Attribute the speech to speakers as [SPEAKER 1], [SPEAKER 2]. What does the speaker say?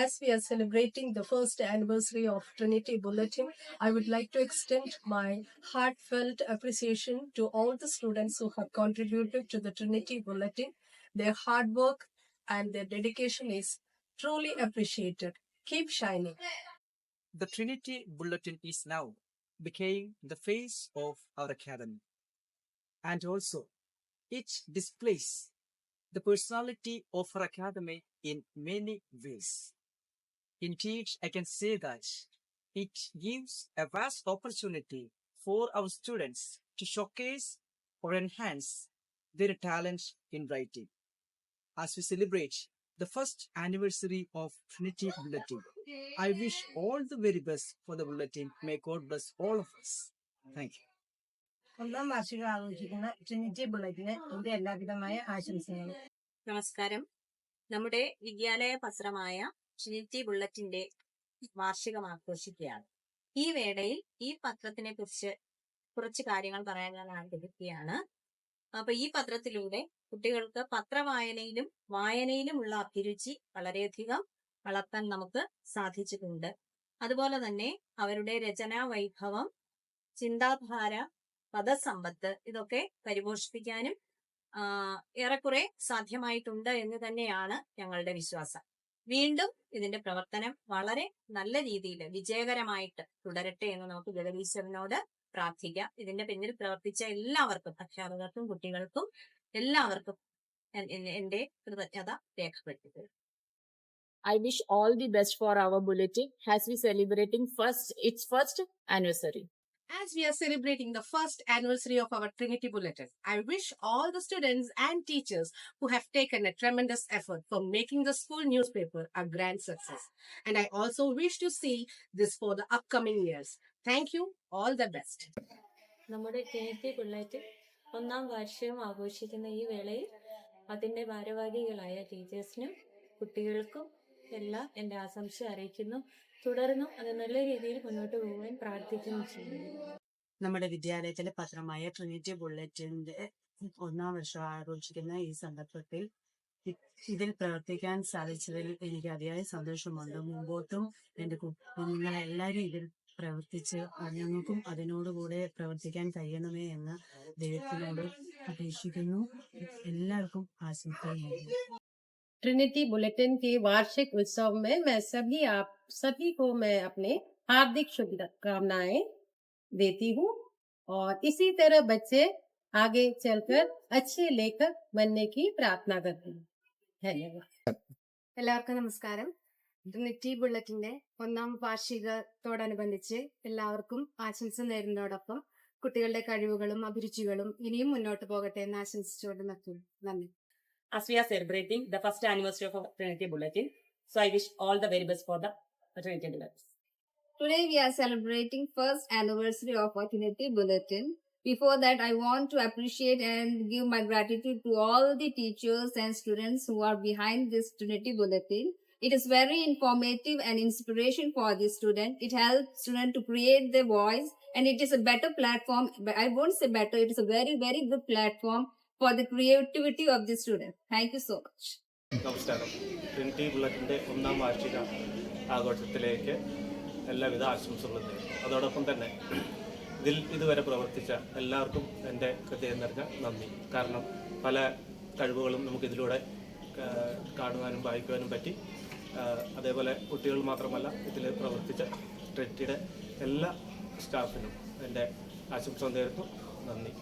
[SPEAKER 1] As we are celebrating the first anniversary of Trinity Bulletin, I would like to extend my heartfelt appreciation to all the students who have contributed to the Trinity Bulletin. Their hard work and their dedication is truly appreciated. Keep shining.
[SPEAKER 2] The Trinity Bulletin is now becoming the face of our academy, and also it displays the personality of our academy in many ways. Indeed, I can say that it gives a vast opportunity for our students to showcase or enhance their talent in writing. As we celebrate the first anniversary of Trinity Bulletin, I wish all the very best for the bulletin. May God bless all of us. Thank you.
[SPEAKER 3] ഒന്നാം വാർഷികം ആഘോഷിക്കുന്ന Trinity ബുള്ളറ്റിന് എന്റെ എല്ലാവിധമായ ആശംസകളും.
[SPEAKER 4] നമസ്കാരം. നമ്മുടെ വിദ്യാലയ പത്രമായ Trinity ബുള്ളറ്റിന്റെ വാർഷികം ആഘോഷിക്കുകയാണ്. ഈ വേളയിൽ ഈ പത്രത്തിനെ കുറിച്ച് കുറച്ച് കാര്യങ്ങൾ പറയാൻ ഞാൻ ആഗ്രഹിക്കുകയാണ്. അപ്പൊ ഈ പത്രത്തിലൂടെ കുട്ടികൾക്ക് വായനയിലുമുള്ള അഭിരുചി വളരെയധികം വളർത്താൻ നമുക്ക് സാധിച്ചിട്ടുണ്ട്. അതുപോലെ തന്നെ അവരുടെ രചനാ വൈഭവം, ചിന്താധാര, പദസമ്പത്ത് ഇതൊക്കെ പരിപോഷിപ്പിക്കാനും ഏറെക്കുറെ സാധ്യമായിട്ടുണ്ട് എന്ന് തന്നെയാണ് ഞങ്ങളുടെ വിശ്വാസം. വീണ്ടും ഇതിന്റെ പ്രവർത്തനം വളരെ നല്ല രീതിയിൽ വിജയകരമായിട്ട് തുടരട്ടെ എന്ന് നമുക്ക് ജഗദീശ്വരനോട് പ്രാർത്ഥിക്കാം. ഇതിന്റെ പിന്നിൽ പ്രവർത്തിച്ച എല്ലാവർക്കും, അധ്യാപകർക്കും കുട്ടികൾക്കും എല്ലാവർക്കും എന്റെ കൃതജ്ഞത രേഖപ്പെടുത്തുന്നു.
[SPEAKER 5] I wish all the best for our bulletin as we celebrating its first anniversary.
[SPEAKER 1] As we are celebrating the first anniversary of our Trinity Bulletin, I wish all the students and teachers who have taken a tremendous effort for making the school newspaper a grand success. And I also wish to see this for the upcoming years. Thank you. All the best.
[SPEAKER 6] നമ്മുടെ Trinity bulletin ഒന്നാം വാർഷികം ആഘോഷിക്കുന്ന ഈ വേളയിൽ അതിന്റെ ഭാരവാഹികളായ ടീച്ചേഴ്സിനും കുട്ടികൾക്കും എല്ലാം എൻ്റെ ആശംസ അറിയിക്കുന്നു. തുടർന്നും അത് നല്ല രീതിയിൽ മുന്നോട്ട് പോകാൻ പ്രാർത്ഥിക്കുകയും ചെയ്യുന്നു.
[SPEAKER 7] നമ്മുടെ വിദ്യാലയത്തിലെ പത്രമായ ട്രിനിറ്റി ബുള്ളറ്റിന്റെ ഒന്നാം വർഷം ആഘോഷിക്കുന്ന ഈ സന്ദർഭത്തിൽ ഇതിൽ പ്രവർത്തിക്കാൻ സാധിച്ചതിൽ എനിക്ക് അതിയായ സന്തോഷമുണ്ട്. മുമ്പോട്ടും എൻ്റെ കുഞ്ഞുങ്ങളെല്ലാവരും ഇതിൽ പ്രവർത്തിച്ച് ഞങ്ങൾക്കും അതിനോടുകൂടെ പ്രവർത്തിക്കാൻ കഴിയണമേ എന്ന് ദൈവത്തിനോട് അപേക്ഷിക്കുന്നു. എല്ലാവർക്കും ആശംസകൾ.
[SPEAKER 3] ट्रिनिटी बुलेटिन के वार्षिक उत्सव में मैं सभी को मैं अपने हार्दिक शुभकामनाएं देती हूँ और इसी तरह बच्चे आगे चलकर अच्छे लेखक बनने की प्रार्थना करती हूँ. धन्यवाद.
[SPEAKER 8] എല്ലാവർക്കും നമസ്കാരം. ട്രിനിറ്റി ബുള്ളറ്റിന്റെ ഒന്നാം വാർഷികത്തോടനുബന്ധിച്ച് എല്ലാവർക്കും ആശംസ നേരുന്നതോടൊപ്പം കുട്ടികളുടെ കഴിവുകളും അഭിരുചികളും ഇനിയും മുന്നോട്ട് പോകട്ടെ എന്ന് ആശംസിച്ചുകൊണ്ട് നിർത്തുന്നു. നന്ദി.
[SPEAKER 5] As we are celebrating the first anniversary of our Trinity Bulletin, so I wish all the very best for the Trinity Bulletin.
[SPEAKER 8] Today we are celebrating first anniversary of our Trinity Bulletin. Before that, I want to appreciate and give my gratitude to all the teachers and students who are behind this Trinity Bulletin. It is very informative and inspiration for the student. It helps students to create their voice, and it is a better platform. I won't say better, it is a very, very good platform for the creativity of the student. Thank you so much.
[SPEAKER 9] നമസ്കാരം. Trinity ബുള്ളറ്റിൻ്റെ ഒന്നാം വാർഷിക ആഘോഷത്തിലേക്ക് എല്ലാവിധ ആശംസകളും നേരുന്നു. അതോടൊപ്പം തന്നെ ഇതിൽ ഇതുവരെ പ്രവർത്തിച്ച എല്ലാവർക്കും എൻ്റെ ഹൃദയം നിറഞ്ഞ നന്ദി. കാരണം പല കഴിവുകളും നമുക്കിതിലൂടെ കാണുവാനും വായിക്കുവാനും പറ്റി. അതേപോലെ കുട്ടികൾ മാത്രമല്ല, ഇതിൽ പ്രവർത്തിച്ച ട്രിനിറ്റിയുടെ എല്ലാ സ്റ്റാഫിനും എൻ്റെ ആശംസ നേരുന്നു. നന്ദി.